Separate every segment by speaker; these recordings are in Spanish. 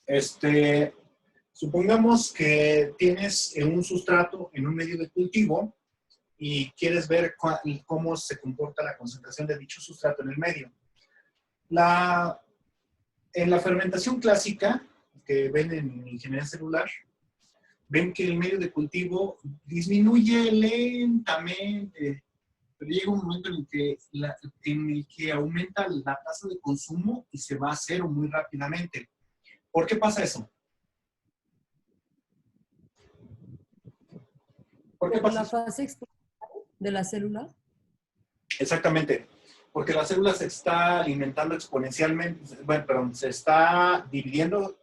Speaker 1: Este, supongamos que tienes un sustrato en un medio de cultivo y quieres ver cómo se comporta la concentración de dicho sustrato en el medio. En la fermentación clásica, que ven en ingeniería celular, ven que el medio de cultivo disminuye lentamente, pero llega un momento en el que aumenta la tasa de consumo y se va a cero muy rápidamente. ¿Por qué pasa eso? ¿Por qué
Speaker 2: Por
Speaker 1: pasa
Speaker 2: la
Speaker 1: eso?
Speaker 2: fase exponencial de la célula.
Speaker 1: Exactamente, porque la célula se está alimentando exponencialmente, bueno, perdón, se está dividiendo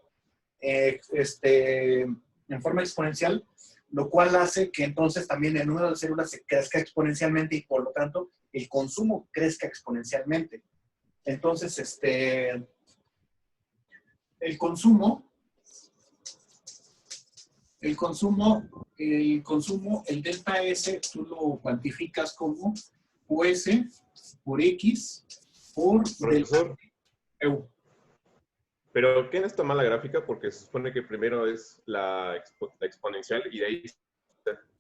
Speaker 1: en forma exponencial, lo cual hace que entonces también el número de células se crezca exponencialmente y por lo tanto el consumo crezca exponencialmente. Entonces, el consumo, el delta S, tú lo cuantificas como US por X por delta
Speaker 3: Profesor,
Speaker 1: EU.
Speaker 3: ¿pero qué es esta mala gráfica? Porque se supone que primero es la exponencial y de ahí,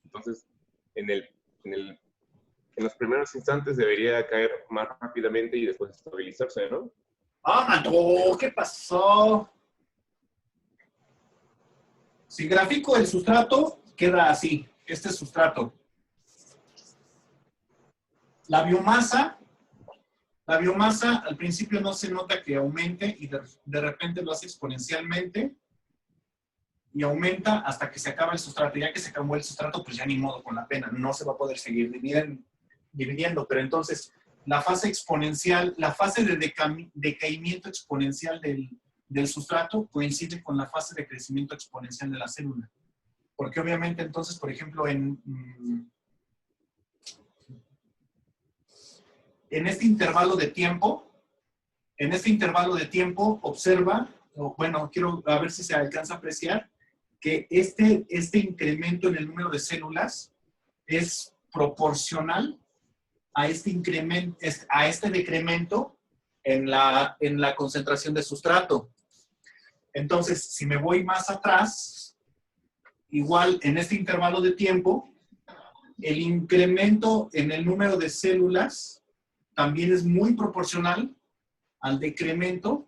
Speaker 3: entonces, en los primeros instantes debería caer más rápidamente y después estabilizarse, ¿no?
Speaker 1: ¡Ah, Mato! ¿Qué pasó? Si grafico el sustrato, queda así. Este es sustrato. La biomasa al principio no se nota que aumente y de repente lo hace exponencialmente y aumenta hasta que se acaba el sustrato. Ya que se acabó el sustrato, pues ya ni modo con la pena. No se va a poder seguir dividiendo. Pero entonces, la fase exponencial, la fase de decaimiento exponencial del sustrato coincide con la fase de crecimiento exponencial de la célula. Porque obviamente entonces, por ejemplo, en este intervalo de tiempo, observa, o bueno, quiero a ver si se alcanza a apreciar, que este incremento en el número de células es proporcional a este decremento en la concentración de sustrato. Entonces, si me voy más atrás, igual en este intervalo de tiempo, el incremento en el número de células también es muy proporcional al decremento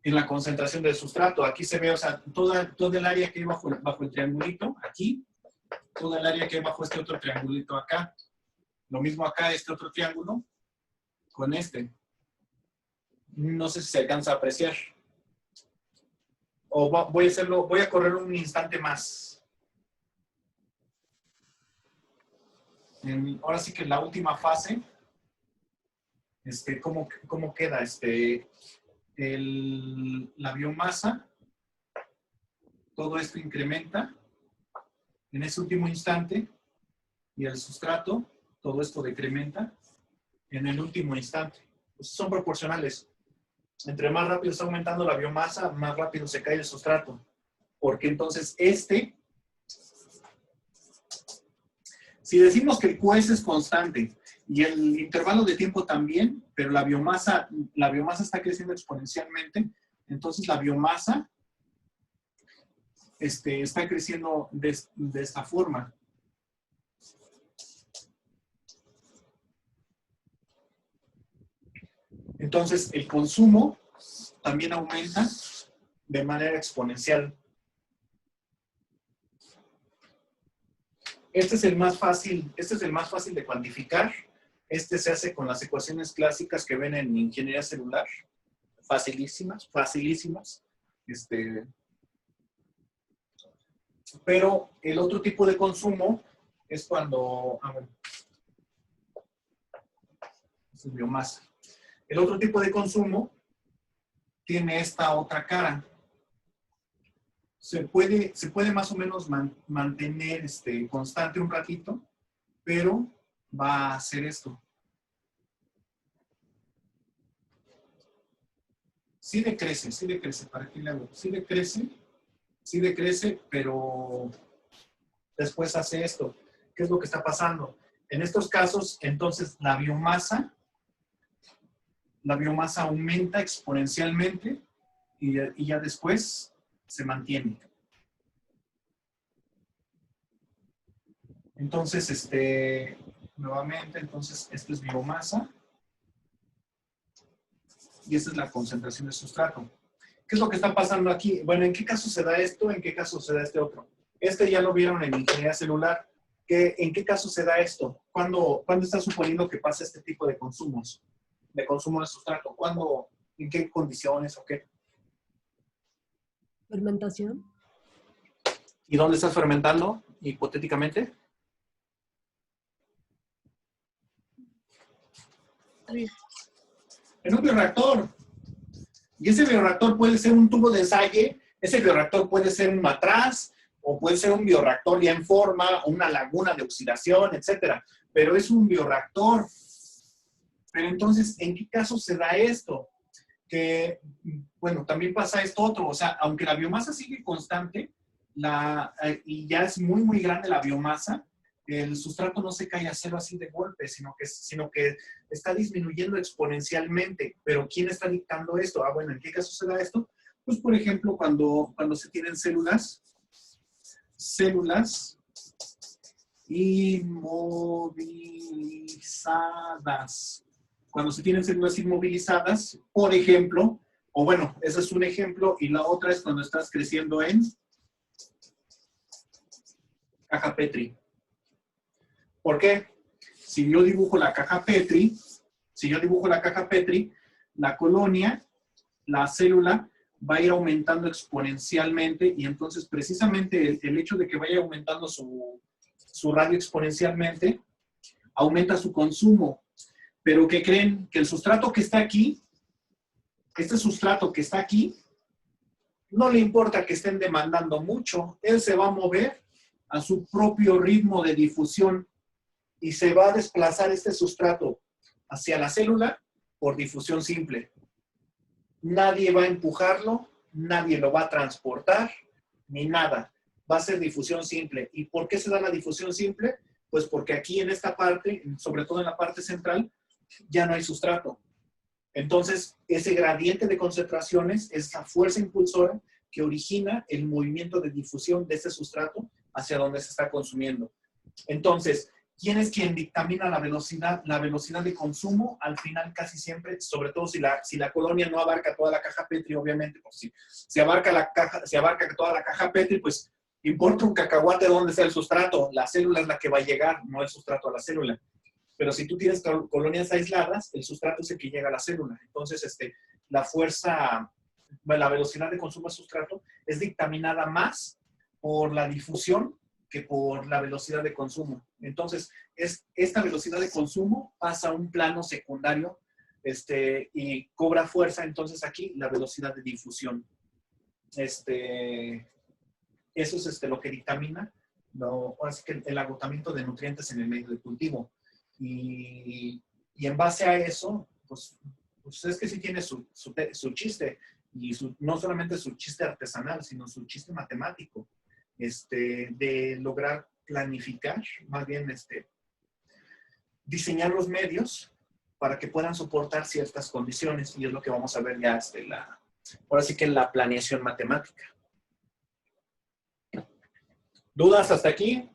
Speaker 1: en la concentración del sustrato. Aquí se ve, o sea, todo el área que hay bajo el triangulito, aquí, toda el área que hay bajo este otro triangulito acá. Lo mismo acá, este otro triángulo, con este. No sé si se alcanza a apreciar. O voy a correr un instante más. Ahora sí que la última fase, ¿cómo queda? La biomasa, todo esto incrementa en ese último instante y el sustrato, todo esto decrementa en el último instante. Pues son proporcionales. Entre más rápido está aumentando la biomasa, más rápido se cae el sustrato. Porque entonces si decimos que el QS es constante y el intervalo de tiempo también, pero la biomasa está creciendo exponencialmente, entonces la biomasa está creciendo de esta forma. Entonces el consumo también aumenta de manera exponencial. Este es el más fácil de cuantificar. Este se hace con las ecuaciones clásicas que ven en ingeniería celular. Facilísimas. Pero el otro tipo de consumo es cuando... es biomasa. El otro tipo de consumo tiene esta otra cara. Se puede más o menos mantener constante un ratito, pero va a hacer esto. Sí decrece, ¿para qué le hago? Sí decrece, pero después hace esto. ¿Qué es lo que está pasando? En estos casos, entonces, la biomasa aumenta exponencialmente y ya después se mantiene. Entonces, nuevamente, entonces, esto es biomasa. Y esta es la concentración de sustrato. ¿Qué es lo que está pasando aquí? Bueno, ¿en qué caso se da esto? ¿En qué caso se da este otro? Este ya lo vieron en ingeniería celular. ¿En qué caso se da esto? ¿Cuándo está suponiendo que pasa este tipo de consumos? De consumo de sustrato. ¿Cuándo? ¿En qué condiciones o qué?
Speaker 2: Fermentación.
Speaker 1: ¿Y dónde estás fermentando, hipotéticamente? En un bioreactor. Y ese bioreactor puede ser un tubo de ensayo, ese bioreactor puede ser un matraz, o puede ser un bioreactor ya en forma, o una laguna de oxidación, etcétera. Pero es un bioreactor. Pero entonces, ¿en qué caso se da esto? Que, bueno, también pasa esto otro. O sea, aunque la biomasa sigue constante, y ya es muy, muy grande la biomasa, el sustrato no se cae a cero así de golpe, sino que está disminuyendo exponencialmente. Pero ¿quién está dictando esto? Ah, bueno, ¿en qué caso se da esto? Pues, por ejemplo, cuando se tienen células inmovilizadas. Cuando se tienen células inmovilizadas, por ejemplo, o bueno, ese es un ejemplo, y la otra es cuando estás creciendo en caja Petri. ¿Por qué? Si yo dibujo la caja Petri, la colonia, la célula, va a ir aumentando exponencialmente y entonces precisamente el hecho de que vaya aumentando su radio exponencialmente, aumenta su consumo. Pero ¿qué creen? Que el sustrato que está aquí, este sustrato que está aquí, no le importa que estén demandando mucho, él se va a mover a su propio ritmo de difusión y se va a desplazar este sustrato hacia la célula por difusión simple. Nadie va a empujarlo, nadie lo va a transportar, ni nada. Va a ser difusión simple. ¿Y por qué se da la difusión simple? Pues porque aquí en esta parte, sobre todo en la parte central, ya no hay sustrato. Entonces, ese gradiente de concentraciones es la fuerza impulsora que origina el movimiento de difusión de ese sustrato hacia donde se está consumiendo. Entonces, ¿quién es quien dictamina la velocidad de consumo? Al final, casi siempre, sobre todo si la colonia no abarca toda la caja Petri, obviamente, pues si abarca toda la caja Petri, pues importa un cacahuate dónde sea el sustrato. La célula es la que va a llegar, no el sustrato a la célula. Pero si tú tienes colonias aisladas, el sustrato es el que llega a la célula. Entonces, la velocidad de consumo de sustrato es dictaminada más por la difusión que por la velocidad de consumo. Entonces, esta velocidad de consumo pasa a un plano secundario y cobra fuerza, entonces aquí, la velocidad de difusión. Eso es lo que dictamina así que el agotamiento de nutrientes en el medio de cultivo. Y en base a eso, pues es que sí tiene su chiste, y no solamente su chiste artesanal, sino su chiste matemático, de lograr planificar, más bien diseñar los medios para que puedan soportar ciertas condiciones, y es lo que vamos a ver ya ahora sí que en la planeación matemática. ¿Dudas hasta aquí?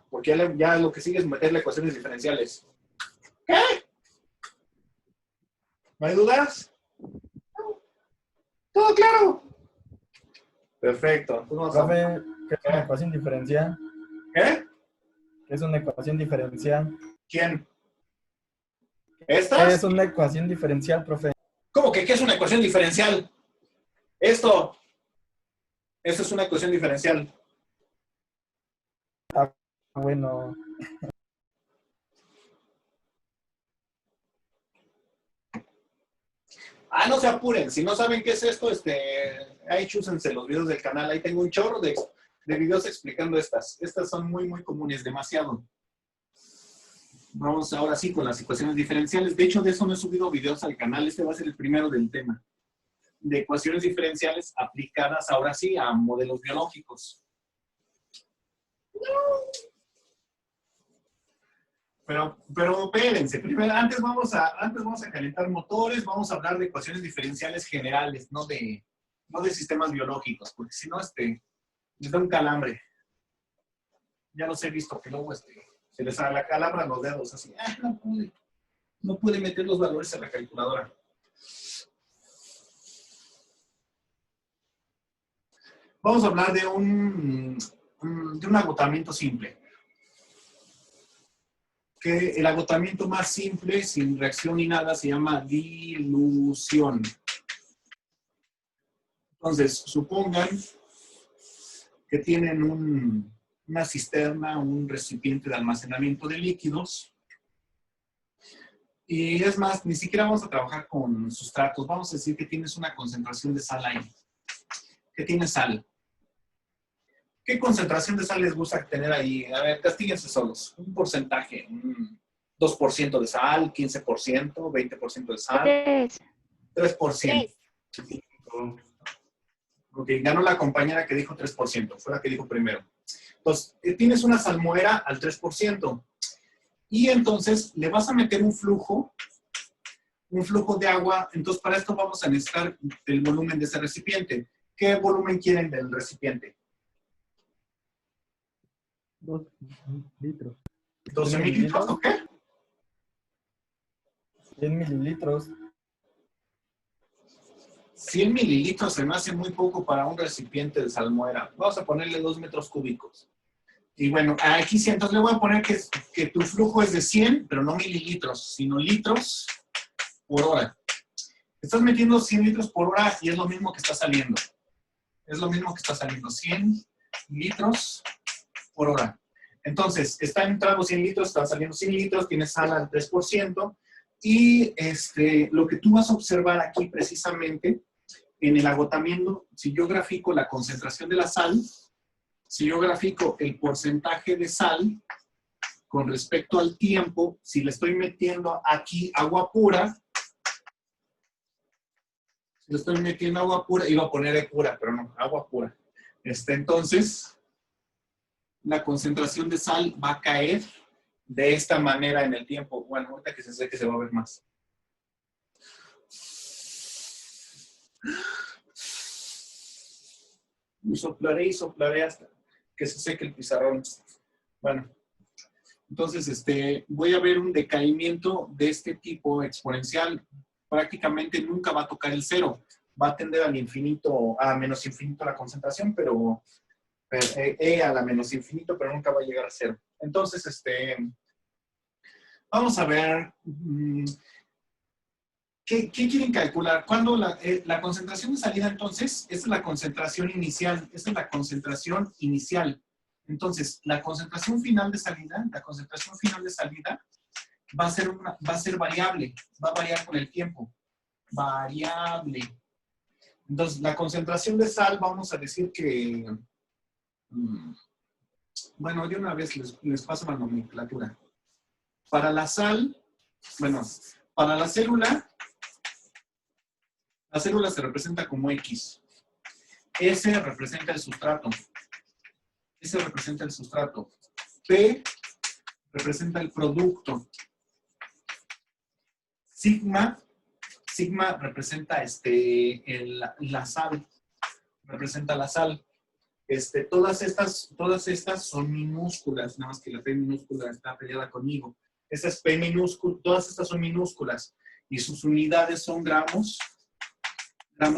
Speaker 1: Porque ya lo que sigue es meterle ecuaciones diferenciales. ¿Qué? ¿No hay dudas? ¿Todo claro? Perfecto.
Speaker 4: Profe, ¿qué es una ecuación diferencial?
Speaker 1: ¿Qué?
Speaker 4: ¿Qué es una ecuación diferencial?
Speaker 1: ¿Quién?
Speaker 4: ¿Qué
Speaker 1: ¿Estas?
Speaker 4: es una ecuación diferencial, profe?
Speaker 1: ¿Cómo que qué es una ecuación diferencial? Esta es una ecuación diferencial.
Speaker 4: Bueno,
Speaker 1: No se apuren. Si no saben qué es esto, ahí chúsense los videos del canal. Ahí tengo un chorro de videos explicando estas. Estas son muy, muy comunes, demasiado. Vamos ahora sí con las ecuaciones diferenciales. De hecho, de eso no he subido videos al canal. Este va a ser el primero del tema. De ecuaciones diferenciales aplicadas ahora sí a modelos biológicos. Pero espérense, primero, antes vamos a calentar motores, vamos a hablar de ecuaciones diferenciales generales, no de no de sistemas biológicos, porque si no, les da un calambre. Ya los he visto que luego se les calabran los dedos, así, no pude meter los valores en la calculadora. Vamos a hablar de un agotamiento simple. Que el agotamiento más simple, sin reacción ni nada, se llama dilución. Entonces, supongan que tienen una cisterna, un recipiente de almacenamiento de líquidos. Y es más, ni siquiera vamos a trabajar con sustratos. Vamos a decir que tienes una concentración de sal ahí. ¿Qué tiene sal? ¿Qué concentración de sal les gusta tener ahí? A ver, castíguense solos. Un porcentaje. 2% de sal, 15%, 20% de sal. 3%. Ok, ganó la compañera que dijo 3%. Fue la que dijo primero. Entonces, tienes una salmuera al 3%. Y entonces le vas a meter un flujo de agua. Entonces, para esto vamos a necesitar el volumen de ese recipiente. ¿Qué volumen quieren del recipiente?
Speaker 4: 2 litros.
Speaker 1: 12 mililitros, ¿o qué?
Speaker 4: 100 mililitros.
Speaker 1: 100 mililitros se me hace muy poco para un recipiente de salmuera. Vamos a ponerle 2 metros cúbicos. Y bueno, aquí sí, entonces le voy a poner que tu flujo es de 100, pero no mililitros, sino litros por hora. Estás metiendo 100 litros por hora y es lo mismo que está saliendo. Es lo mismo que está saliendo, 100 litros por hora. Entonces, está entrando 100 litros, están saliendo 100 litros, tienes sal al 3%. Y lo que tú vas a observar aquí precisamente en el agotamiento, si yo grafico la concentración de la sal, si yo grafico el porcentaje de sal con respecto al tiempo, si le estoy metiendo aquí agua pura, si le estoy metiendo agua pura, iba a poner pura, pero no, agua pura. Entonces, la concentración de sal va a caer de esta manera en el tiempo. Bueno, ahorita que se seque se va a ver más. Y soplaré hasta que se seque el pizarrón. Bueno, entonces voy a ver un decaimiento de este tipo exponencial. Prácticamente nunca va a tocar el cero. Va a tender al infinito, a menos infinito la concentración, pero a la menos infinito, pero nunca va a llegar a cero. Entonces, vamos a ver, ¿qué quieren calcular? ¿Cuándo la concentración de salida, entonces? Esta es la concentración inicial. Esta es la concentración inicial. Entonces, la concentración final de salida, va a ser variable. Va a variar con el tiempo. Variable. Entonces, la concentración de sal, vamos a decir que... Bueno, de una vez les paso la nomenclatura. Para la sal, bueno, para la célula se representa como X. S representa el sustrato. P representa el producto. Sigma representa la sal. Representa la sal. Todas estas son minúsculas, nada más que la P minúscula está peleada conmigo. Esta es P minúscula, todas estas son minúsculas y sus unidades son gramos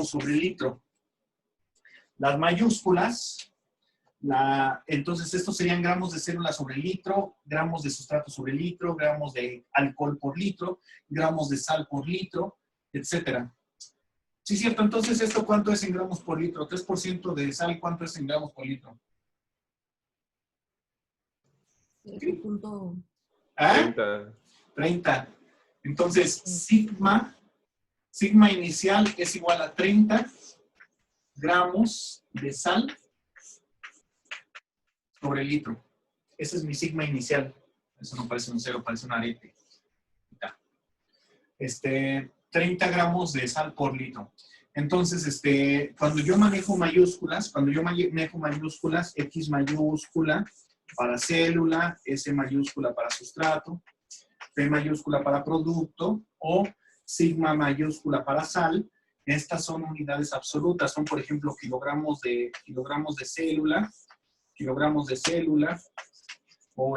Speaker 1: sobre litro. Las mayúsculas, entonces estos serían gramos de célula sobre litro, gramos de sustrato sobre litro, gramos de alcohol por litro, gramos de sal por litro, etcétera. Sí, cierto. Entonces, ¿esto cuánto es en gramos por litro? 3% de sal, ¿cuánto es en gramos por litro? 30. Entonces, sigma inicial es igual a 30 gramos de sal sobre litro. Ese es mi sigma inicial. Eso no parece un cero, parece un arete. 30 gramos de sal por litro. Entonces, cuando yo manejo mayúsculas, X mayúscula para célula, S mayúscula para sustrato, P mayúscula para producto, o sigma mayúscula para sal, Estas son unidades absolutas, son por ejemplo kilogramos de célula, o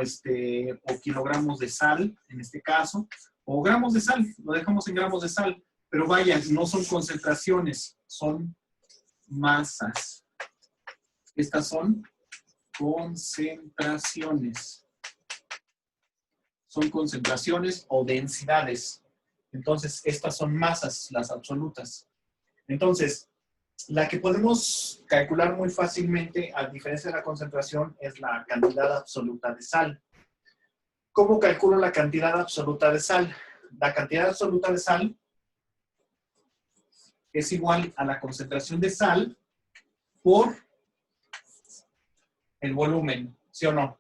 Speaker 1: kilogramos de sal, en este caso, o gramos de sal, lo dejamos en gramos de sal, pero vaya, no son concentraciones, son masas. Estas son concentraciones. Son concentraciones o densidades. Entonces, estas son masas, las absolutas. Entonces, la que podemos calcular muy fácilmente, a diferencia de la concentración, es la cantidad absoluta de sal. ¿Cómo calculo la cantidad absoluta de sal? La cantidad absoluta de sal es igual a la concentración de sal por el volumen, ¿sí o no?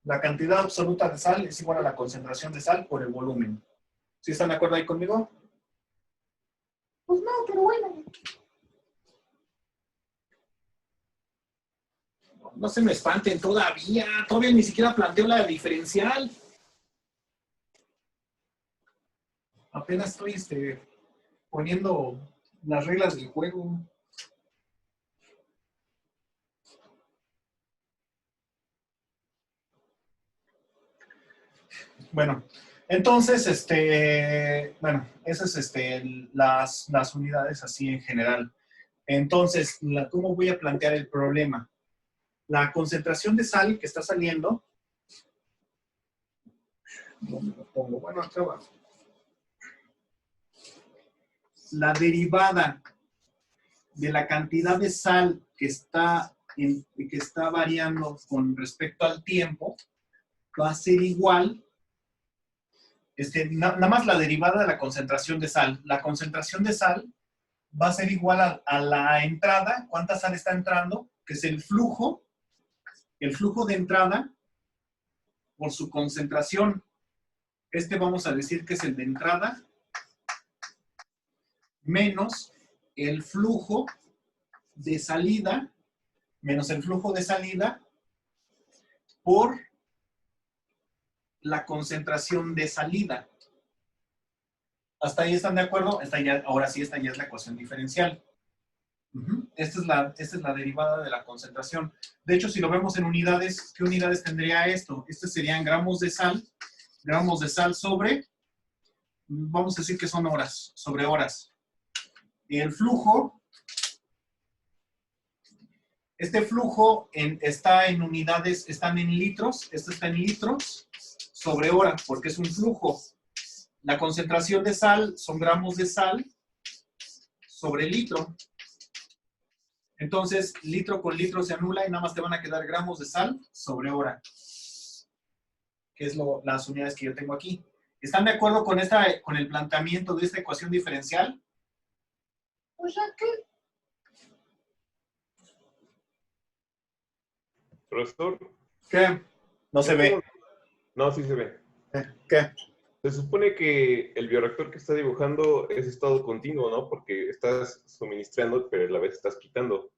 Speaker 1: La cantidad absoluta de sal es igual a la concentración de sal por el volumen. ¿Sí están de acuerdo ahí conmigo? Pues no, pero bueno. No se me espanten todavía. Todavía ni siquiera planteo la diferencial. Apenas estoy poniendo las reglas del juego. Bueno, entonces, esas las unidades así en general. Entonces, ¿cómo voy a plantear el problema? La concentración de sal que está saliendo, ¿dónde lo pongo? Bueno, acá abajo. La derivada de la cantidad de sal que está variando con respecto al tiempo va a ser igual. Nada más la derivada de la concentración de sal. La concentración de sal va a ser igual a la entrada. ¿Cuánta sal está entrando? Que es el flujo de entrada por su concentración. Vamos a decir que es el de entrada menos el flujo de salida, por la concentración de salida. ¿Hasta ahí están de acuerdo? Ahora sí, esta ya es la ecuación diferencial. Esta es la derivada de la concentración. De hecho, si lo vemos en unidades, ¿qué unidades tendría esto? Serían gramos de sal sobre, vamos a decir que son horas, sobre horas. Y el flujo, flujo está en unidades, están en litros, esto está en litros sobre hora, porque es un flujo. La concentración de sal son gramos de sal sobre litro. Entonces, litro con litro se anula y nada más te van a quedar gramos de sal sobre hora, que es las unidades que yo tengo aquí. ¿Están de acuerdo con el planteamiento de esta ecuación diferencial? Pues ya que...
Speaker 3: Profesor.
Speaker 1: ¿Qué? No se ve.
Speaker 3: No, sí se ve.
Speaker 1: ¿Qué?
Speaker 3: Se supone que el bioreactor que está dibujando es estado continuo, ¿no? Porque estás suministrando, pero a la vez estás quitando.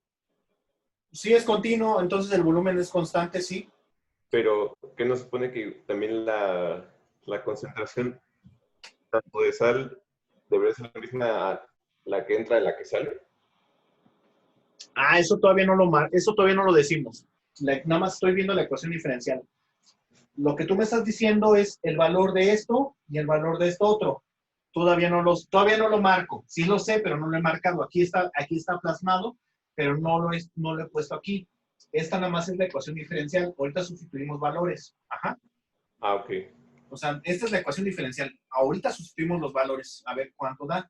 Speaker 1: Sí, es continuo, entonces el volumen es constante, sí.
Speaker 3: Pero, ¿qué nos supone que también la concentración tanto de sal debería ser la misma a la que entra y la que sale?
Speaker 1: Ah, eso todavía no lo decimos. Nada más estoy viendo la ecuación diferencial. Lo que tú me estás diciendo es el valor de esto y el valor de esto otro. Todavía no lo marco. Sí lo sé, pero no lo he marcado. Aquí está plasmado, pero no lo he puesto aquí. Esta nada más es la ecuación diferencial. Ahorita sustituimos valores. Ajá.
Speaker 3: Ah, ok.
Speaker 1: O sea, esta es la ecuación diferencial. Ahorita sustituimos los valores. A ver cuánto da.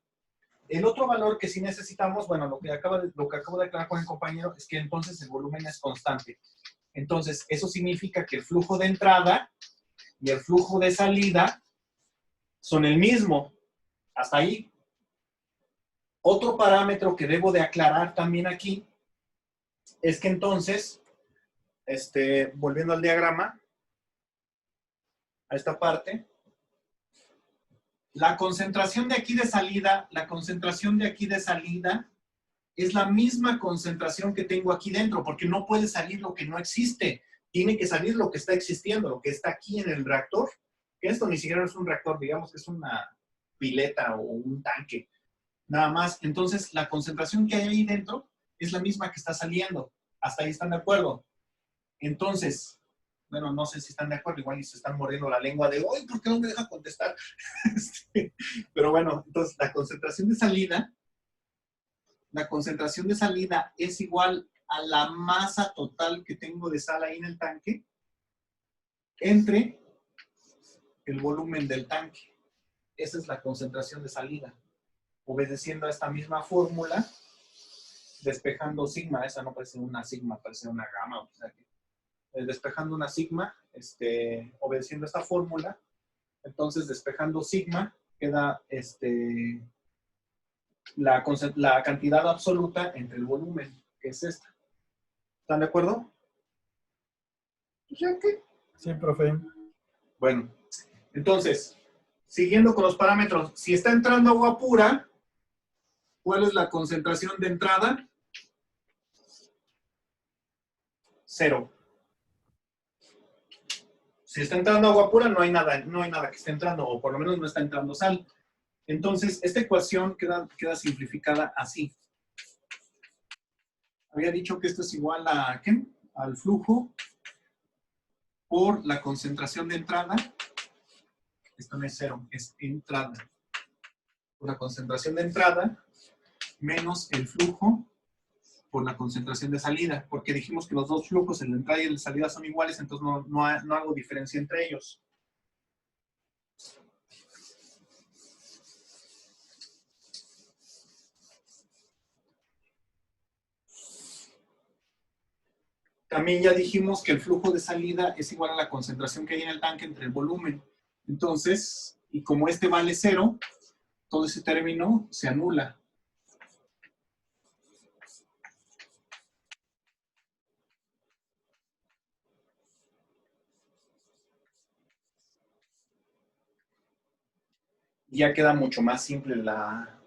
Speaker 1: El otro valor que sí necesitamos, bueno, lo que acabo de aclarar con el compañero, es que entonces el volumen es constante. Entonces, eso significa que el flujo de entrada y el flujo de salida son el mismo. Hasta ahí. Otro parámetro que debo de aclarar también aquí es que entonces, volviendo al diagrama, a esta parte, la concentración de aquí de salida es la misma concentración que tengo aquí dentro, porque no puede salir lo que no existe. Tiene que salir lo que está existiendo, lo que está aquí en el reactor. Que esto ni siquiera es un reactor, digamos que es una pileta o un tanque. Nada más. Entonces, la concentración que hay ahí dentro es la misma que está saliendo. Hasta ahí están de acuerdo. Entonces, bueno, no sé si están de acuerdo, igual y se están mordiendo la lengua de, ¡ay, ¿por qué no me deja contestar? Pero bueno, entonces la concentración de salida es igual a la masa total que tengo de sal ahí en el tanque entre el volumen del tanque. Esa es la concentración de salida. Obedeciendo a esta misma fórmula, despejando sigma, esa no parece una sigma, parece una gamma, o sea que despejando una sigma, obedeciendo esta fórmula, entonces despejando sigma, queda la cantidad absoluta entre el volumen, que es esta. ¿Están de acuerdo? ¿Ya qué?
Speaker 4: Sí, profe.
Speaker 1: Bueno, entonces, siguiendo con los parámetros, si está entrando agua pura, ¿cuál es la concentración de entrada? 0. Si está entrando agua pura, no hay nada que esté entrando, o por lo menos no está entrando sal. Entonces, esta ecuación queda simplificada así. Había dicho que esto es igual a, ¿qué? Al flujo por la concentración de entrada. Esto no es 0, es entrada. Por la concentración de entrada menos el flujo por la concentración de salida, porque dijimos que los dos flujos, el de entrada y el de salida, son iguales, entonces no hago diferencia entre ellos. También ya dijimos que el flujo de salida es igual a la concentración que hay en el tanque entre el volumen. Entonces, y como este vale 0, todo ese término se anula. Ya queda mucho más simple la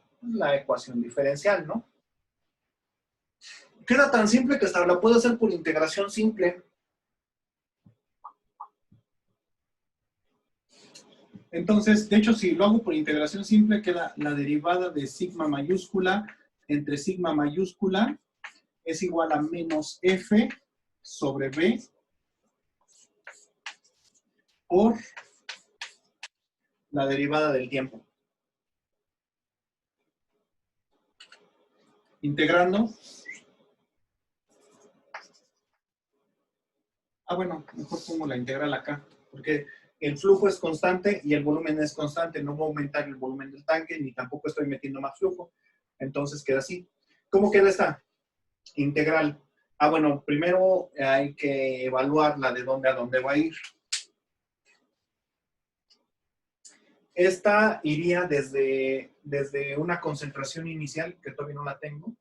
Speaker 1: ecuación diferencial, ¿no? Queda tan simple que hasta la puedo hacer por integración simple. Entonces, de hecho, si lo hago por integración simple, queda la derivada de sigma mayúscula entre sigma mayúscula es igual a menos f sobre b por la derivada del tiempo. Integrando. Bueno, mejor pongo la integral acá, porque el flujo es constante y el volumen es constante. No va a aumentar el volumen del tanque, ni tampoco estoy metiendo más flujo. Entonces queda así. ¿Cómo queda esta integral? Bueno, primero hay que evaluarla de dónde a dónde va a ir. Esta iría desde una concentración inicial, que todavía no la tengo.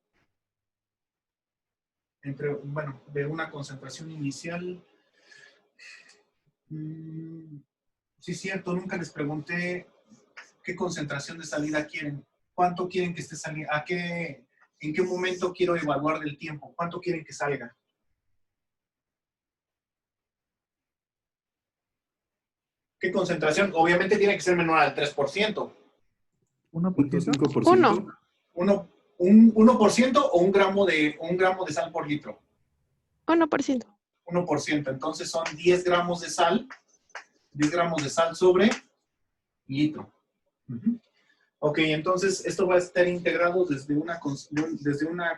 Speaker 1: De una concentración inicial. Sí, cierto, nunca les pregunté qué concentración de salida quieren. ¿Cuánto quieren que esté saliendo? ¿En qué momento quiero evaluar del tiempo? ¿Cuánto quieren que salga? ¿Qué concentración? Obviamente tiene que ser menor al 3%.
Speaker 4: 1%.
Speaker 5: 1.
Speaker 1: ¿Un 1% o un gramo de sal por litro?
Speaker 5: 1%.
Speaker 1: 1%. Entonces son 10 gramos de sal. 10 gramos de sal sobre litro. Ok, entonces esto va a estar integrado desde una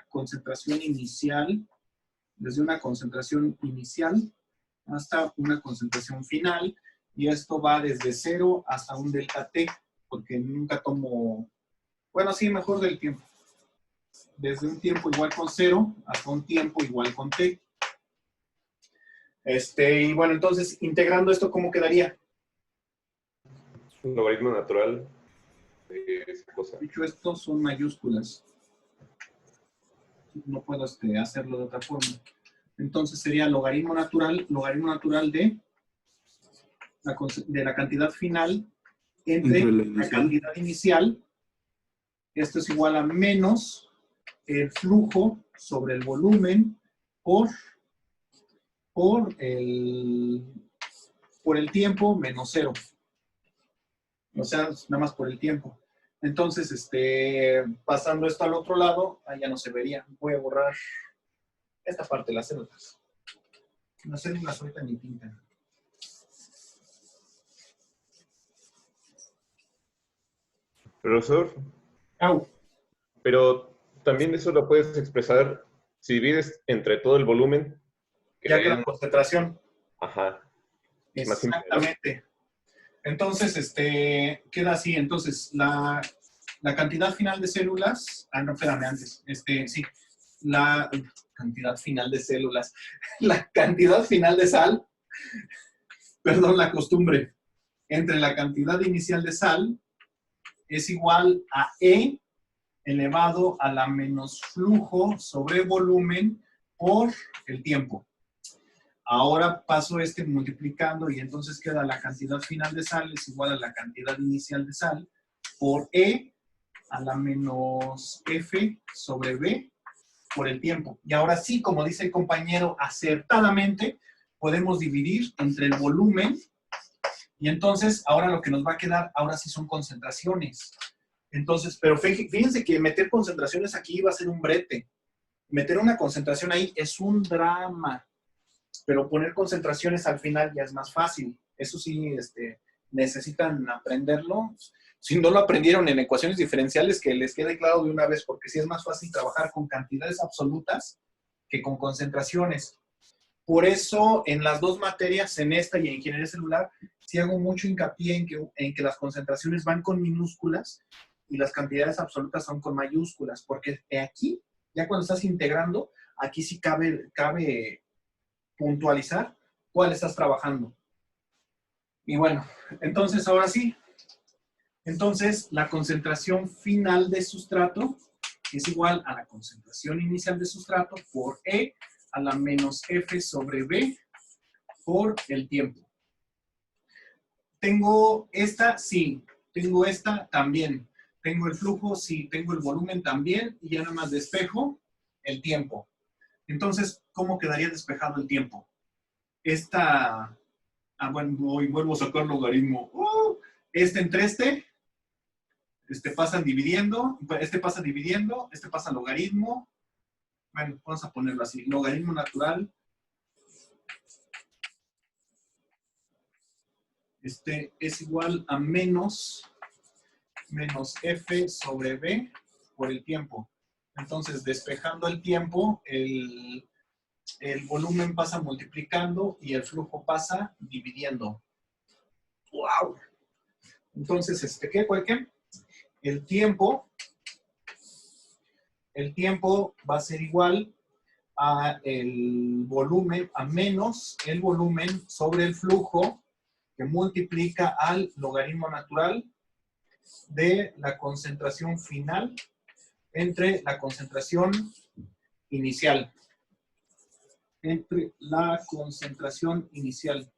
Speaker 1: concentración inicial, hasta una concentración final, y esto va desde 0 hasta un delta T, porque nunca tomo, bueno, sí, mejor del tiempo. Desde un tiempo igual con 0 hasta un tiempo igual con T. Y bueno, entonces, integrando esto, ¿cómo quedaría?
Speaker 3: Un logaritmo natural de esa cosa.
Speaker 1: Dicho esto, son mayúsculas. No puedo hacerlo de otra forma. Entonces sería logaritmo natural de la cantidad final entre la cantidad inicial. Esto es igual a menos el flujo sobre el volumen por el tiempo menos 0. O sea, nada más por el tiempo. Entonces, pasando esto al otro lado, ahí ya no se vería. Voy a borrar esta parte de las células. Las células ahorita ni pintan.
Speaker 3: Profesor,
Speaker 1: Au.
Speaker 3: pero también eso lo puedes expresar si divides entre todo el volumen.
Speaker 1: Ya queda concentración.
Speaker 3: Ajá. Es más simple, ¿no?
Speaker 1: Exactamente. Entonces, queda así. Entonces, la cantidad final de células. Ah, no, espérame antes. Sí. La cantidad final de células. La cantidad final de sal. Perdón, la costumbre. Entre la cantidad inicial de sal es igual a E elevado a la menos flujo sobre volumen por el tiempo. Ahora paso multiplicando y entonces queda la cantidad final de sal es igual a la cantidad inicial de sal por E a la menos F sobre B por el tiempo. Y ahora sí, como dice el compañero acertadamente, podemos dividir entre el volumen y entonces ahora lo que nos va a quedar, ahora sí son concentraciones. Entonces, pero fíjense que meter concentraciones aquí va a ser un brete. Meter una concentración ahí es un drama. Pero poner concentraciones al final ya es más fácil. Eso sí, necesitan aprenderlo. Si no lo aprendieron en ecuaciones diferenciales, que les quede claro de una vez, porque sí es más fácil trabajar con cantidades absolutas que con concentraciones. Por eso, en las dos materias, en esta y en ingeniería celular, sí hago mucho hincapié en que las concentraciones van con minúsculas y las cantidades absolutas son con mayúsculas, porque aquí, ya cuando estás integrando, aquí sí cabe puntualizar cuál estás trabajando. Y bueno, entonces ahora sí. Entonces, la concentración final de sustrato es igual a la concentración inicial de sustrato por E a la menos F sobre B por el tiempo. ¿Tengo esta? Sí. ¿Tengo esta? También. ¿Tengo el flujo? Sí. ¿Tengo el volumen? También. Y ya nada más despejo el tiempo. Entonces, ¿cómo quedaría despejado el tiempo? Bueno, hoy vuelvo a sacar logaritmo. Entre pasan dividiendo, este pasa logaritmo. Bueno, vamos a ponerlo así, logaritmo natural. Es igual a menos F sobre B por el tiempo. Entonces, despejando el tiempo, el volumen pasa multiplicando y el flujo pasa dividiendo. ¡Wow! Entonces, ¿qué? El tiempo va a ser igual a el volumen, a menos el volumen sobre el flujo que multiplica al logaritmo natural de la concentración final entre la concentración inicial. Entre la concentración inicial.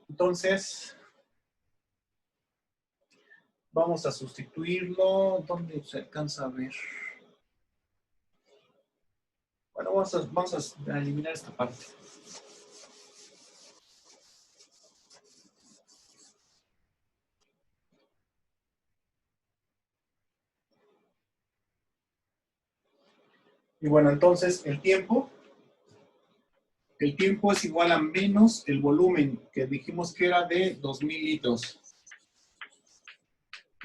Speaker 1: Entonces, vamos a sustituirlo. ¿Dónde se alcanza a ver? Bueno, vamos a eliminar esta parte. Y bueno, entonces el tiempo es igual a menos el volumen, que dijimos que era de 2,000 litros.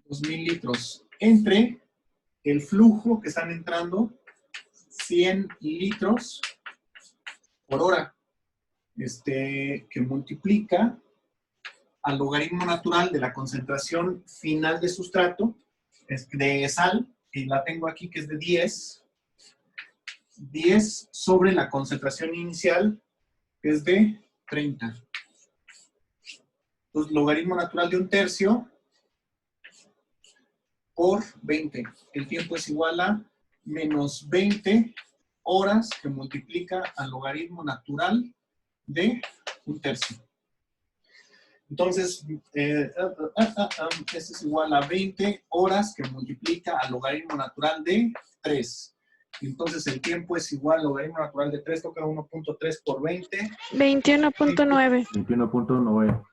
Speaker 1: 2,000 litros. Entre el flujo que están entrando, 100 litros por hora. Que multiplica al logaritmo natural de la concentración final de sustrato, de sal, y la tengo aquí que es de 10 sobre la concentración inicial, que es de 30. Entonces, logaritmo natural de 1/3 por 20. El tiempo es igual a menos 20 horas que multiplica al logaritmo natural de 1/3. Entonces, este es igual a 20 horas que multiplica al logaritmo natural de 3. Entonces el tiempo es igual, logaritmo natural de 3 toca 1.3 por 20.
Speaker 5: 21.9.
Speaker 4: 21.9.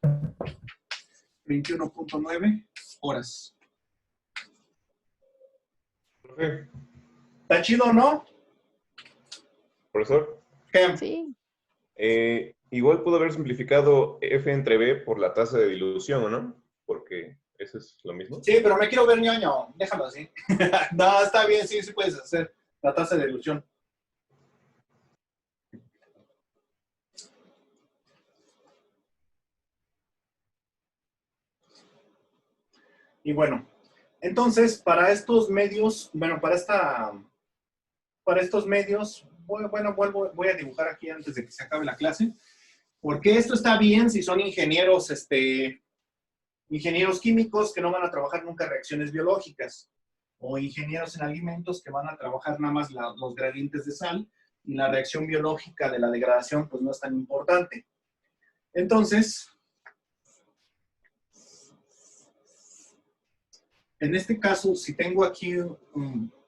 Speaker 1: 21.9 horas.
Speaker 3: Profe,
Speaker 1: ¿Está chido o no?
Speaker 3: profesor,
Speaker 1: ¿Qué?
Speaker 5: Sí.
Speaker 3: igual pudo haber simplificado F entre B por la tasa de dilución, ¿o no? Porque eso es lo mismo.
Speaker 1: Sí, pero me quiero ver ñoño. Déjalo así. No, está bien, sí, sí puedes hacer la tasa de dilución. Y bueno, entonces, para estos medios, bueno, para estos medios, voy a dibujar aquí antes de que se acabe la clase, porque esto está bien si son ingenieros, ingenieros químicos que no van a trabajar nunca reacciones biológicas, o ingenieros en alimentos que van a trabajar nada más los gradientes de sal, y la reacción biológica de la degradación pues no es tan importante. Entonces, en este caso, si tengo aquí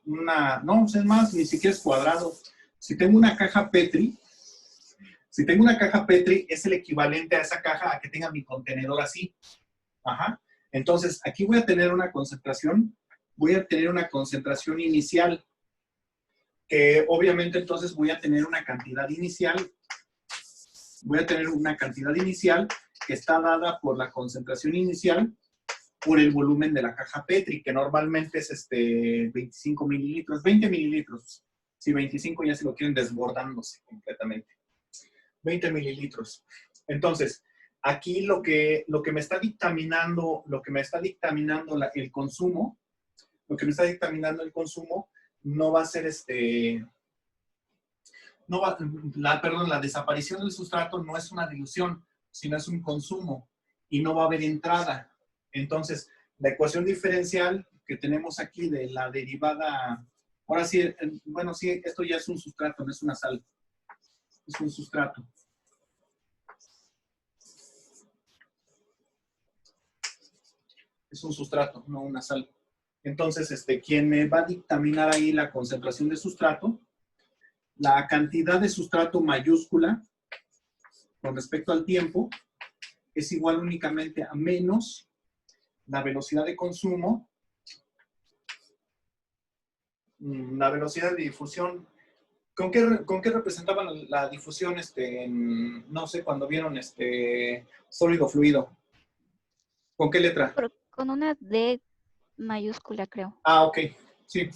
Speaker 1: no, es más, ni siquiera es cuadrado. Si tengo una caja Petri, es el equivalente a esa caja a que tenga mi contenedor así. Ajá. Entonces, aquí voy a tener una concentración inicial, que obviamente entonces voy a tener una cantidad inicial que está dada por la concentración inicial por el volumen de la caja Petri, que normalmente es 25 mililitros, 20 mililitros. Si 25 ya se lo quieren desbordándose completamente. 20 mililitros. Entonces, aquí lo que me está dictaminando, el consumo, no va a ser la desaparición del sustrato no es una dilución, sino es un consumo y no va a haber entrada. Entonces, la ecuación diferencial que tenemos aquí de la derivada, ahora sí, bueno, sí, esto ya es un sustrato, no es una sal. Es un sustrato. Es un sustrato, no una sal. Entonces, quien me va a dictaminar ahí la concentración de sustrato, la cantidad de sustrato mayúscula con respecto al tiempo es igual únicamente a menos la velocidad de consumo, la velocidad de difusión. ¿Con qué representaban la difusión, no sé, cuando vieron sólido fluido? ¿Con qué letra?
Speaker 6: Con una D mayúscula, creo.
Speaker 1: Ah, ok, sí.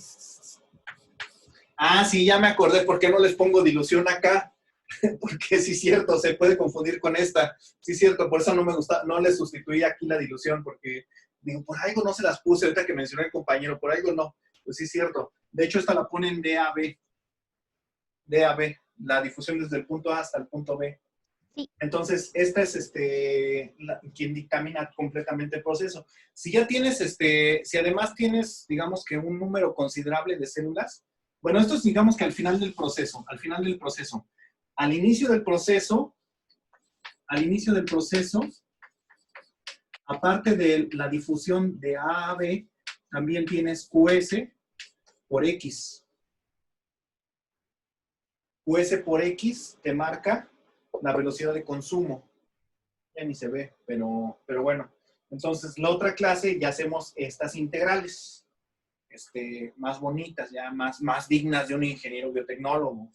Speaker 1: Ah, sí, ya me acordé por qué no les pongo dilución acá. Porque sí es cierto, se puede confundir con esta. Sí es cierto, por eso no me gusta, no le sustituí aquí la dilución, porque digo, por algo no se las puse, ahorita que mencioné el compañero, por algo no. Pues sí es cierto. De hecho, esta la ponen DAB. DAB, la difusión desde el punto A hasta el punto B.
Speaker 6: Sí.
Speaker 1: Entonces, esta es quien dictamina completamente el proceso. Si ya tienes, si además tienes, digamos que un número considerable de células, bueno, esto es, digamos que al final del proceso, al inicio del proceso, aparte de la difusión de A a B, también tienes QS por X. QS por X te marca la velocidad de consumo. Ya ni se ve, pero bueno. Entonces, la otra clase ya hacemos estas integrales, más bonitas, ya más dignas de un ingeniero biotecnólogo.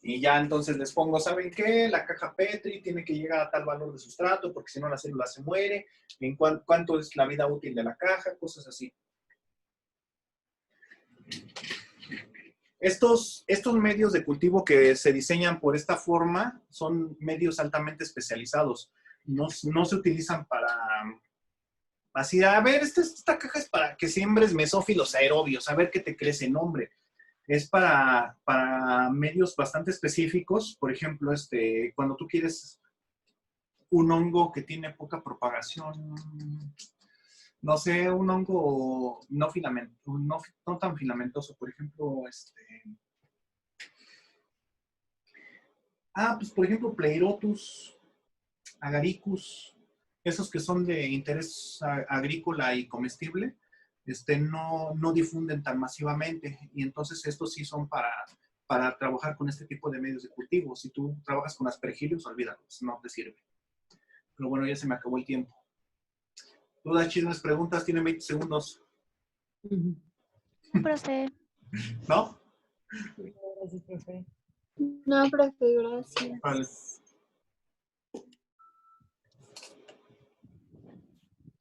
Speaker 1: Y ya entonces les pongo, ¿saben qué? La caja Petri tiene que llegar a tal valor de sustrato, porque si no la célula se muere. ¿En cuánto es la vida útil de la caja? Cosas así. Estos medios de cultivo que se diseñan por esta forma son medios altamente especializados. No se utilizan para... Así, a ver, esta caja es para que siembres mesófilos aerobios, a ver qué te crece, nombre. Es para medios bastante específicos. Por ejemplo, cuando tú quieres un hongo que tiene poca propagación, no sé, un hongo no tan filamentoso, por ejemplo, pues por ejemplo, Pleurotus, Agaricus, esos que son de interés agrícola y comestible, no difunden tan masivamente. Y entonces estos sí son para trabajar con este tipo de medios de cultivo. Si tú trabajas con aspergillos, olvídalos, no te sirve. Pero bueno, ya se me acabó el tiempo. Dudas, chismes, preguntas, tienen 20 segundos.
Speaker 6: Profe.
Speaker 1: ¿No?
Speaker 2: Gracias, profe.
Speaker 7: No, profe, gracias.
Speaker 1: Vale.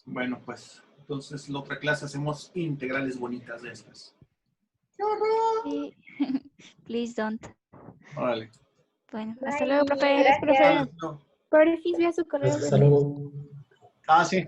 Speaker 1: Bueno, pues entonces la otra clase hacemos integrales bonitas de estas.
Speaker 6: Sí. Please don't.
Speaker 1: Órale.
Speaker 6: Bueno, hasta luego, profe.
Speaker 7: Gracias, profe.
Speaker 1: No.
Speaker 7: Porfis, vea su correo.
Speaker 4: Hasta luego.
Speaker 1: Ah, sí.